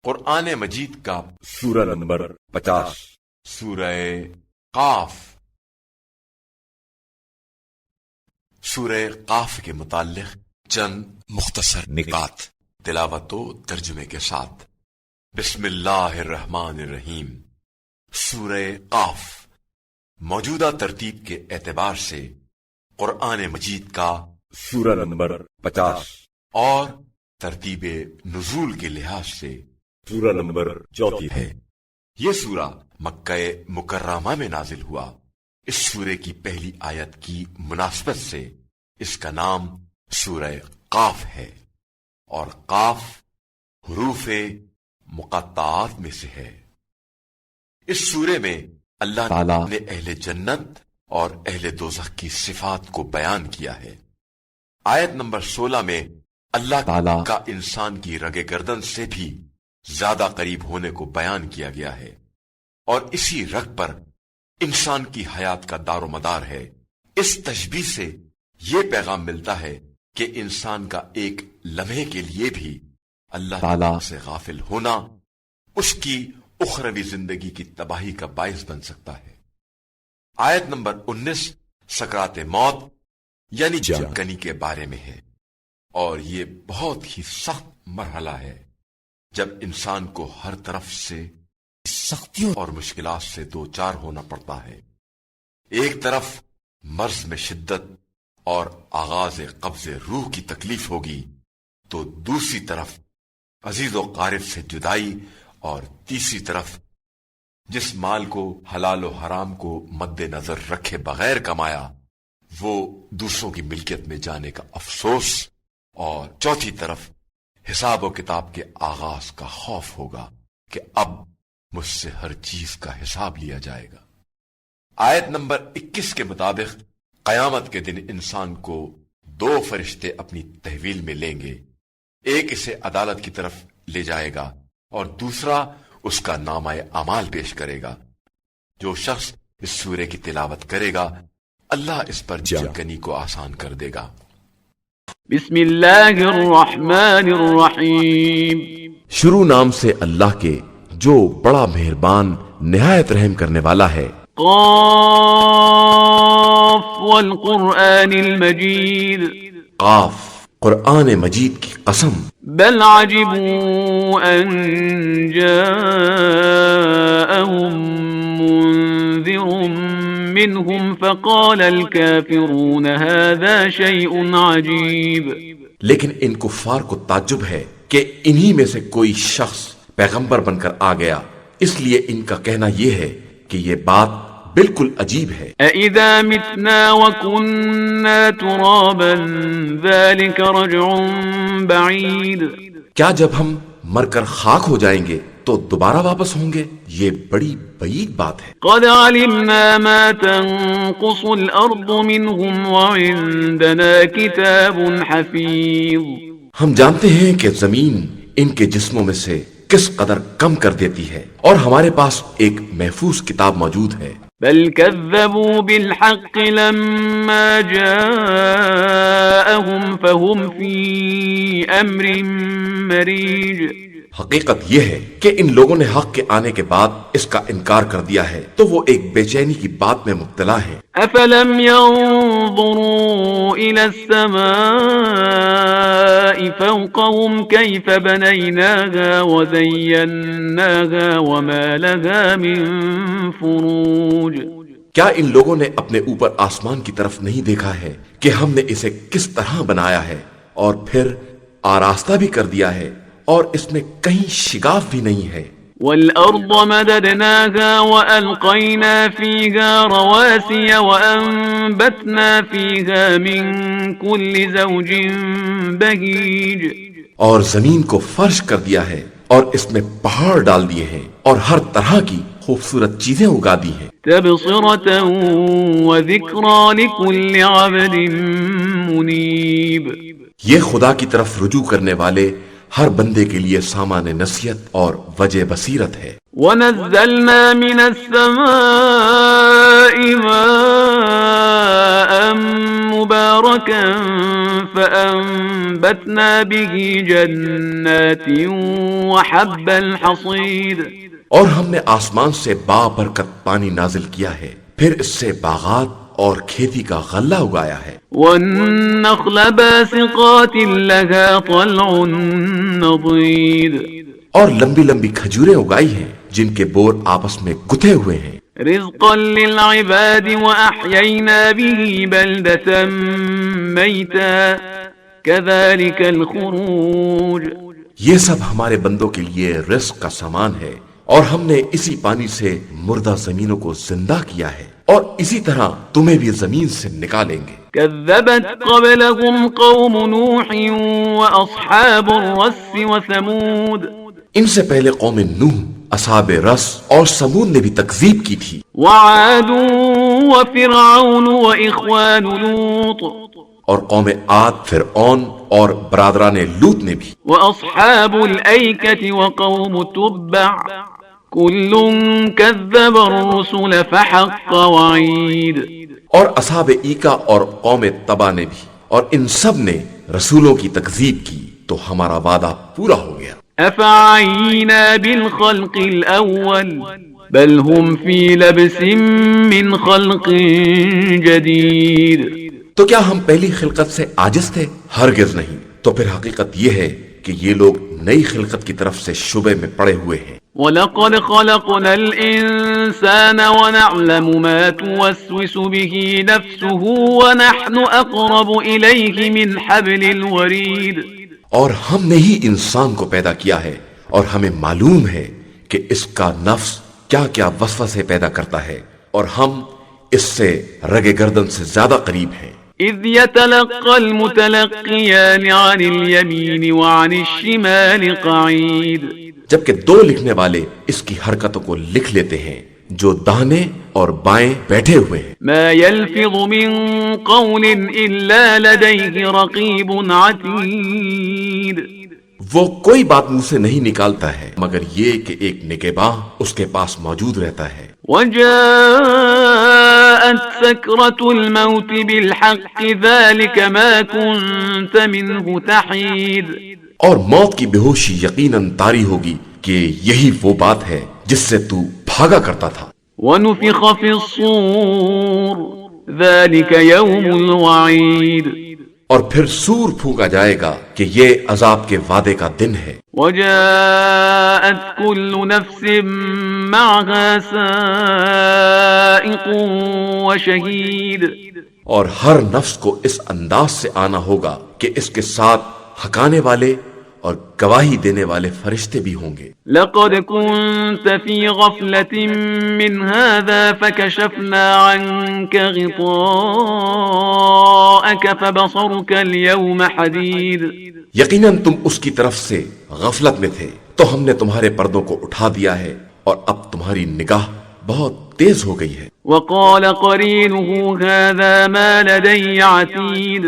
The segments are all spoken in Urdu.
قرآن مجید کا سورہ نمبر 50 سورہ قاف۔ سورہ قاف کے متعلق چند مختصر نکات تلاوت و ترجمے کے ساتھ۔ بسم اللہ الرحمن الرحیم۔ سورہ قاف موجودہ ترتیب کے اعتبار سے قرآن مجید کا سورہ نمبر 50 اور ترتیب نزول کے لحاظ سے سورہ نمبر 34 ہے۔ یہ سورہ مکہ مکرمہ میں نازل ہوا۔ اس سورے کی پہلی آیت کی مناسبت سے اس کا نام سورہ قاف ہے، اور قاف حروف مقطعات میں سے ہے۔ اس سورے میں اللہ تعالیٰ نے اہل جنت اور اہل دوزخ کی صفات کو بیان کیا ہے۔ آیت نمبر 16 میں اللہ تعالیٰ کا انسان کی رگ گردن سے بھی زیادہ قریب ہونے کو بیان کیا گیا ہے، اور اسی رگ پر انسان کی حیات کا دار و مدار ہے۔ اس تشبیہ سے یہ پیغام ملتا ہے کہ انسان کا ایک لمحے کے لیے بھی اللہ تعالیٰ سے غافل ہونا اس کی اخروی زندگی کی تباہی کا باعث بن سکتا ہے۔ آیت نمبر 19 سکرات موت یعنی جان کنی کے بارے میں ہے، اور یہ بہت ہی سخت مرحلہ ہے جب انسان کو ہر طرف سے سختیوں اور مشکلات سے دوچار ہونا پڑتا ہے۔ ایک طرف مرض میں شدت اور آغاز قبض روح کی تکلیف ہوگی، تو دوسری طرف عزیز و قارب سے جدائی، اور تیسری طرف جس مال کو حلال و حرام کو مد نظر رکھے بغیر کمایا وہ دوسروں کی ملکیت میں جانے کا افسوس، اور چوتھی طرف حساب و کتاب کے آغاز کا خوف ہوگا کہ اب مجھ سے ہر چیز کا حساب لیا جائے گا۔ آیت نمبر 21 کے مطابق قیامت کے دن انسان کو 2 فرشتے اپنی تحویل میں لیں گے، ایک اسے عدالت کی طرف لے جائے گا اور دوسرا اس کا نامہ اعمال پیش کرے گا۔ جو شخص اس سورے کی تلاوت کرے گا اللہ اس پر جان کنی کو آسان کر دے گا۔ بسم اللہ الرحمن الرحیم۔ شروع نام سے اللہ کے جو بڑا مہربان نہایت رحم کرنے والا ہے۔ قاف والقرآن المجید۔ قاف قرآن مجید کی قسم۔ بل عجبوا ان جاءهم منذر منهم فقال الكافرون هذا شيء عجيب۔ لیکن ان کفار کو تعجب ہے کہ انہی میں سے کوئی شخص پیغمبر بن کر آ گیا، اس لیے ان کا کہنا یہ ہے کہ یہ بات بالکل عجیب ہے۔ اذا متنا وكنا ترابا ذلك رجع بعید۔ کیا جب ہم مر کر خاک ہو جائیں گے تو دوبارہ واپس ہوں گے؟ یہ بڑی بعید بات ہے۔ قد علمنا ما تنقص الارض منهم وعندنا کتاب حفیظ۔ ہم جانتے ہیں کہ زمین ان کے جسموں میں سے کس قدر کم کر دیتی ہے، اور ہمارے پاس ایک محفوظ کتاب موجود ہے۔ بل كذبوا بالحق لما جاءهم فهم في امر مريج۔ حقیقت یہ ہے کہ ان لوگوں نے حق کے آنے کے بعد اس کا انکار کر دیا ہے، تو وہ ایک بے چینی کی بات میں مبتلا ہے۔ افلم ينظروا الى السماء فوقهم كيف بنيناها وزيناها وما لها من فروج۔ کیا ان لوگوں نے اپنے اوپر آسمان کی طرف نہیں دیکھا ہے کہ ہم نے اسے کس طرح بنایا ہے، اور پھر آراستہ بھی کر دیا ہے، اور اس میں کہیں شگاف بھی نہیں ہے۔ والأرض مددناها وألقينا فيها رواسي وأنبتنا فيها من كل زوج بهيج۔ اور زمین کو فرش کر دیا ہے، اور اس میں پہاڑ ڈال دیے ہیں، اور ہر طرح کی خوبصورت چیزیں اگا دی ہیں۔ تبصرة وذكرى لكل عبد منيب۔ یہ خدا کی طرف رجوع کرنے والے ہر بندے کے لیے سامان نصیحت اور وجہ بصیرت ہے۔ وَنَزَّلْنَا مِنَ السَّمَاءِ مَاءً مباركا فأنبتنا به جنات وحب الحصيد اور ہم نے آسمان سے بابرکت پانی نازل کیا ہے، پھر اس سے باغات اور کھیتی کا غلہ اگایا ہے، والنخل باسقات لها طلع نضيد اور لمبی لمبی کھجوریں اگائی ہیں جن کے بور آپس میں گتھے ہوئے ہیں، رزقا للعباد وأحيينا به بلدة ميتا كذلك الخروج یہ سب ہمارے بندوں کے لیے رزق کا سامان ہے، اور ہم نے اسی پانی سے مردہ زمینوں کو زندہ کیا ہے، اور اسی طرح تمہیں بھی زمین سے نکالیں گے۔ كذبت قبلهم قوم نوح وأصحاب الرس وثمود ان سے پہلے قوم نوح، اصحاب رس اور سمود نے بھی تکذیب کی تھی، وعاد وفرعون وإخوان لوط اور قوم عاد، فرعون اور برادران لوط نے بھی، وأصحاب الأيكة وقوم تبع كل كذب الرسل فحق وعيد اور اصحاب ایکا اور قوم تبا نے بھی، اور ان سب نے رسولوں کی تکذیب کی تو ہمارا وعدہ پورا ہو گیا۔ أفعينا بالخلق الأول بل هم في لبس من خلق جديد تو کیا ہم پہلی خلقت سے عاجز تھے؟ ہرگز نہیں، تو پھر حقیقت یہ ہے کہ یہ لوگ نئی خلقت کی طرف سے شبے میں پڑے ہوئے ہیں۔ وَلَقَدْ خَلَقْنَا الْإِنسَانَ وَنَعْلَمُ مَا تُوَسْوِسُ بِهِ نَفْسُهُ وَنَحْنُ أَقْرَبُ إِلَيْهِ مِنْ حَبْلِ الْوَرِيدِ اور ہم نے ہی انسان کو پیدا کیا ہے، اور ہمیں معلوم ہے کہ اس کا نفس کیا کیا وسوسے پیدا کرتا ہے، اور ہم اس سے رگ گردن سے زیادہ قریب ہیں۔ إِذْ يَتَلَقَّى الْمُتَلَقِّيَانِ عَنِ الْيَمِينِ وَعَنِ الشِّمَالِ قَعِيدٌ جبکہ دو لکھنے والے اس کی حرکتوں کو لکھ لیتے ہیں جو داہنے اور بائیں بیٹھے ہوئے ہیں۔ ما يلفظ من قول إلا لديه رقيب عتيد وہ کوئی بات منہ سے نہیں نکالتا ہے مگر یہ کہ ایک نگہباں اس کے پاس موجود رہتا ہے۔ وجاءت سكرة الموت بالحق ذلك ما كنت منه تحيد اور موت کی بے ہوشی یقیناً طاری ہوگی کہ یہی وہ بات ہے جس سے تو بھاگا کرتا تھا۔ ونفخ في الصور ذلك يوم الوعيد اور پھر سور پھونکا جائے گا کہ یہ عذاب کے وعدے کا دن ہے۔ وجاءت كل نفس معها سائق وشهيد اور ہر نفس کو اس انداز سے آنا ہوگا کہ اس کے ساتھ حکانے والے اور گواہی دینے والے فرشتے بھی ہوں گے۔ لقد كنت في غفلة من هذا فكشفنا عنك غطاءك فبصرك اليوم حديد یقیناً تم اس کی طرف سے غفلت میں تھے تو ہم نے تمہارے پردوں کو اٹھا دیا ہے اور اب تمہاری نگاہ بہت تیز ہو گئی ہے۔ وقال قرينه هذا ما لدي عتيد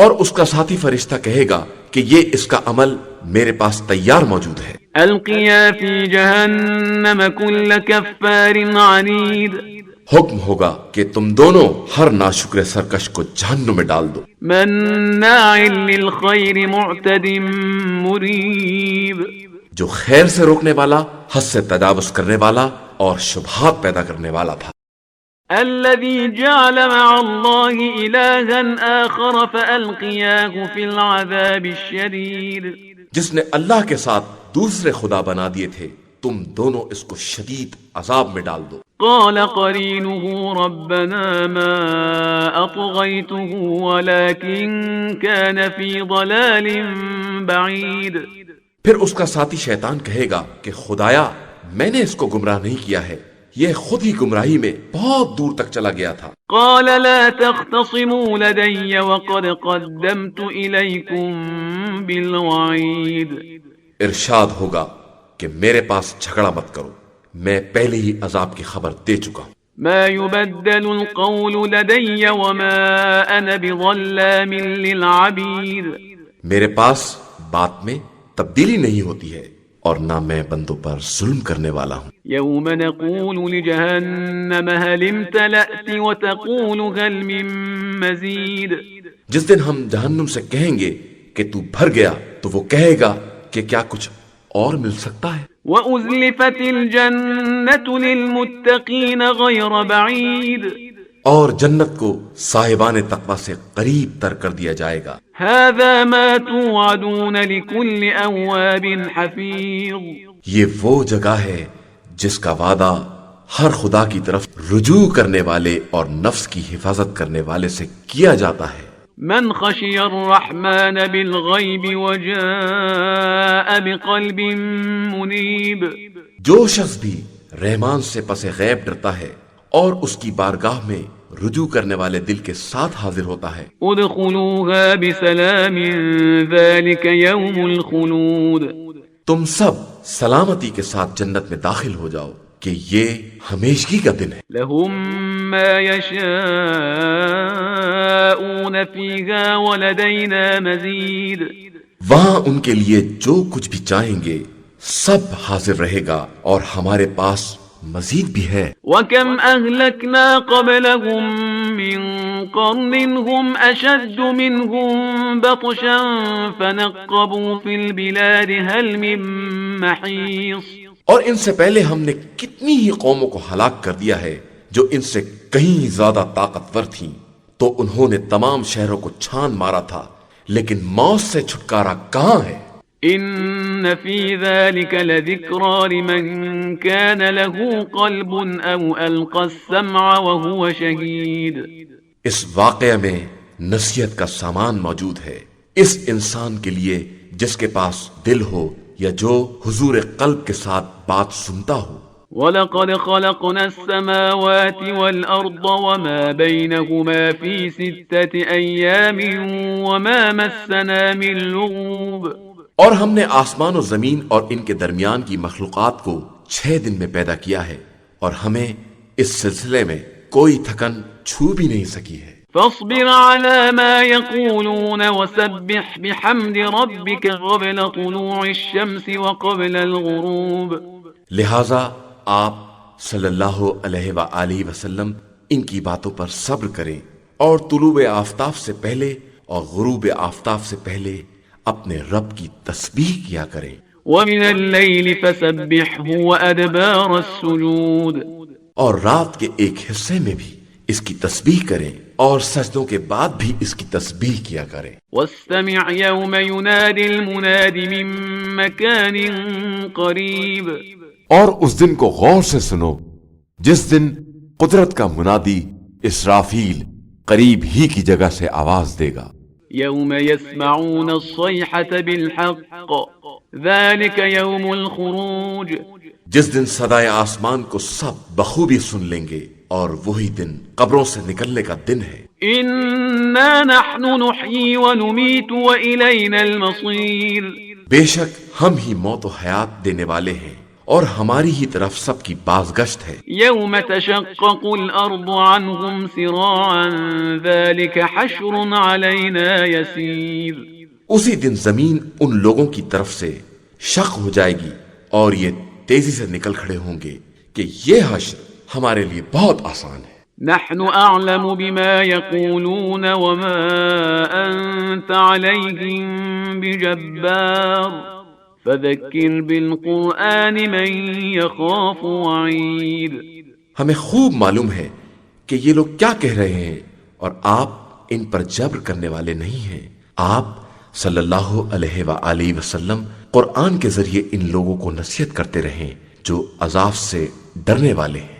اور اس کا ساتھی فرشتہ کہے گا کہ یہ اس کا عمل میرے پاس تیار موجود ہے۔ القيا في جهنم كل كفار عنيد حکم ہوگا کہ تم دونوں ہر ناشکر سرکش کو جہنم میں ڈال دو۔ مناع للخير معتد مريب جو خیر سے روکنے والا، حد سے تجاوز کرنے والا اور شبہات پیدا کرنے والا تھا۔ الذي جعل مع الله إلها آخر فألقياه في العذاب الشديد جس نے اللہ کے ساتھ دوسرے خدا بنا دیے تھے، تم دونوں اس کو شدید عذاب میں ڈال دو۔ قال قرينه ربنا ما أطغيته ولكن كان في ضلال بعيد پھر اس کا ساتھی شیطان کہے گا کہ خدایا میں نے اس کو گمراہ نہیں کیا ہے، یہ خود ہی گمراہی میں بہت دور تک چلا گیا تھا۔ قال لا تختصموا لدي وقد قدمت إليكم بالوعيد ارشاد ہوگا کہ میرے پاس جھگڑا مت کرو، میں پہلے ہی عذاب کی خبر دے چکا ہوں۔ ما يبدل القول لدي وما أنا بظلام للعبيد میرے پاس بات میں تبدیلی نہیں ہوتی ہے اور نہ میں بندوں پر ظلم کرنے والا ہوں۔ يوم نقول لجهنم هل امتلأت وتقول هل من مزید، جس دن ہم جہنم سے کہیں گے کہ تو بھر گیا تو وہ کہے گا کہ کیا کچھ اور مل سکتا ہے۔ وَأُزْلِفَتِ الْجَنَّةُ لِلْمُتَّقِينَ غَيْرَ بَعِيدٍ، اور جنت کو صاحبان تقوی سے قریب تر کر دیا جائے گا۔ هَذَا مَا تُوعَدُونَ لِكُلِّ أَوَّابٍ حَفِيظٍ، یہ وہ جگہ ہے جس کا وعدہ ہر خدا کی طرف رجوع کرنے والے اور نفس کی حفاظت کرنے والے سے کیا جاتا ہے۔ من خشی الرحمن بالغیب وجاء بقلب منیب، جو شخص بھی رحمان سے پس غیب ڈرتا ہے اور اس کی بارگاہ میں رجوع کرنے والے دل کے ساتھ حاضر ہوتا ہے، ادخلوها بسلام ذلك يوم الخلود، تم سب سلامتی کے ساتھ جنت میں داخل ہو جاؤ کہ یہ ہمیشگی کا دن ہے۔ لهم ما يشاءون فيها ولدينا مزید، وہاں ان کے لیے جو کچھ بھی چاہیں گے سب حاضر رہے گا اور ہمارے پاس مزید بھی ہے۔ وَكَمْ أَهْلَكْنَا قَبْلَهُمْ مِنْ قَرْنٍ هُمْ أَشَدُّ مِنْهُمْ بَطْشًا فَنَقَّبُوا فِي الْبِلَادِ هَلْ مِنْ مَحِيصٍ، اور ان سے پہلے ہم نے کتنی ہی قوموں کو ہلاک کر دیا ہے جو ان سے کہیں زیادہ طاقتور تھیں، تو انہوں نے تمام شہروں کو چھان مارا تھا، لیکن موت سے چھٹکارا کہاں ہے؟ إن في ذلك لذكرى لمن كان له قلب أو ألقى السمع وهو شهيد، اس واقعہ میں نصیحت کا سامان موجود ہے اس انسان کے لیے جس کے پاس دل ہو یا جو حضور قلب کے ساتھ بات سنتا ہو۔ وَلَقَدْ خَلَقْنَا السَّمَاوَاتِ وَالْأَرْضَ وَمَا بَيْنَهُمَا فِي 6 أَيَّامٍ وَمَا مَسَّنَا مِن لُغُوبٍ، اور ہم نے آسمان و زمین اور ان کے درمیان کی مخلوقات کو 6 دن میں پیدا کیا ہے، اور ہمیں اس سلسلے میں کوئی تھکن چھو بھی نہیں سکی ہے۔ فاصبر على ما يقولون وسبح بحمد ربك قبل طلوع الشمس وقبل الغروب، لہذا آپ صلی اللہ علیہ وآلہ وسلم ان کی باتوں پر صبر کریں اور طلوع آفتاب سے پہلے اور غروب آفتاب سے پہلے اپنے رب کی تسبیح کیا کریں۔ ومن الليل فسبحه وأدبار السجود، اور رات کے ایک حصے میں بھی اس کی تسبیح کریں اور سجدوں کے بعد بھی اس کی تسبیح کیا کریں۔ واستمع يوم ينادي المناد من مكان قريب، اور اس دن کو غور سے سنو جس دن قدرت کا منادی اسرافیل قریب ہی کی جگہ سے آواز دے گا۔ يوم يسمعون الصيحة بالحق ذلك يوم الخروج، جس دن صدائے آسمان کو سب بخوبی سن لیں گے اور وہی دن قبروں سے نکلنے کا دن ہے۔ إنا نحن نحيي ونميت وإلينا المصير، بے شک ہم ہی موت و حیات دینے والے ہیں اور ہماری ہی طرف سب کی بازگشت ہے۔ يوم تشقق الأرض عنهم سراعا ذلك حشر علينا يسير، اسی دن زمین ان لوگوں کی طرف سے شق ہو جائے گی اور یہ تیزی سے نکل کھڑے ہوں گے کہ یہ حشر ہمارے لیے بہت آسان ہے۔ نحن أعلم بما يقولون وما أنت عليهم بجبار فذكر بالقرآن من يخاف وعيد، ہمیں خوب معلوم ہے کہ یہ لوگ کیا کہہ رہے ہیں اور آپ ان پر جبر کرنے والے نہیں ہیں۔ آپ صلی اللہ علیہ وآلہ وسلم قرآن کے ذریعے ان لوگوں کو نصیحت کرتے رہیں جو عذاب سے ڈرنے والے ہیں۔